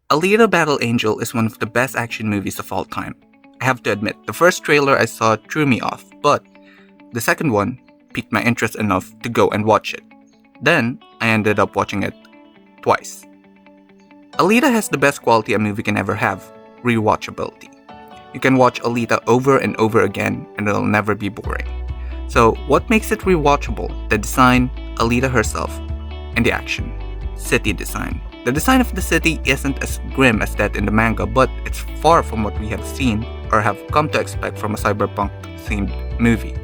Alita Battle Angel is one of the best action movies of all time. I have to admit, the first trailer I saw threw me off, but the second one piqued my interest enough to go and watch it. Then, I ended up watching it twice. Alita has the best quality a movie can ever have, rewatchability. You can watch Alita over and over again and it'll never be boring. So, what makes it rewatchable? The design, Alita herself, and the action. City design. The design of the city isn't as grim as that in the manga, but it's far from what we have seen or have come to expect from a cyberpunk-themed movie.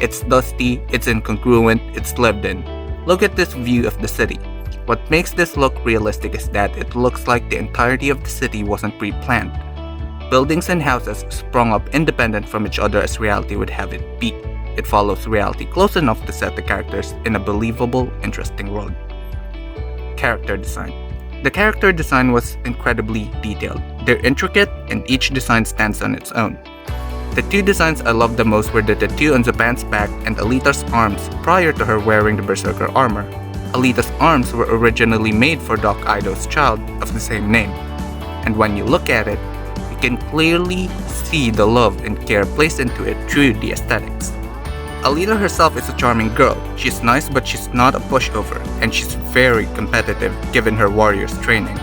It's dusty, it's incongruent, it's lived in. Look at this view of the city. What makes this look realistic is that it looks like the entirety of the city wasn't pre-planned. Buildings and houses sprung up independent from each other as reality would have it be. It follows reality close enough to set the characters in a believable, interesting world. Character design. The character design was incredibly detailed. They're intricate and each design stands on its own. The two designs I loved the most were the tattoo on Zaban's back and Alita's arms prior to her wearing the Berserker armor. Alita's arms were originally made for Doc Ido's child of the same name. And when you look at it, you can clearly see the love and care placed into it through the aesthetics. Alita herself is a charming girl. She's nice but she's not a pushover, and she's very competitive given her warrior's training.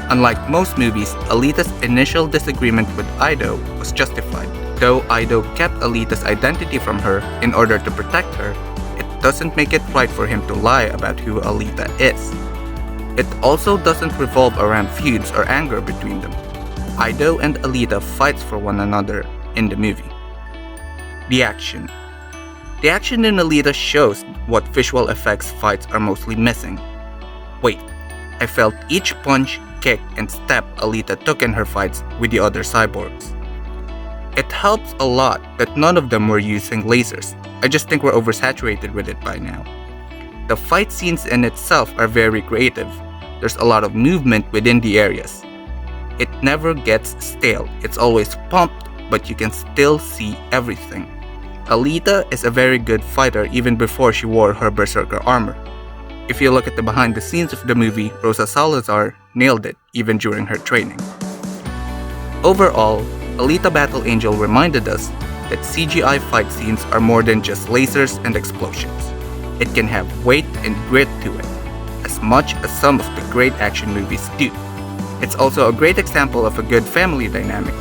Unlike most movies, Alita's initial disagreement with Ido was justified. Though Ido kept Alita's identity from her in order to protect her, it doesn't make it right for him to lie about who Alita is. It also doesn't revolve around feuds or anger between them. Ido and Alita fights for one another in the movie. The action. The action in Alita shows what visual effects fights are mostly missing. Wait, I felt each punch, kick, and step Alita took in her fights with the other cyborgs. It helps a lot that none of them were using lasers. I just think we're oversaturated with it by now. The fight scenes in itself are very creative. There's a lot of movement within the areas. It never gets stale. It's always pumped, but you can still see everything. Alita is a very good fighter even before she wore her Berserker armor. If you look at the behind the scenes of the movie, Rosa Salazar nailed it even during her training. Overall, Alita Battle Angel reminded us that CGI fight scenes are more than just lasers and explosions. It can have weight and grit to it, as much as some of the great action movies do. It's also a great example of a good family dynamic.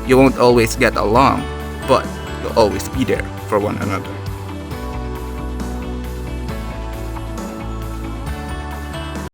You won't always get along, but you'll always be there for one another.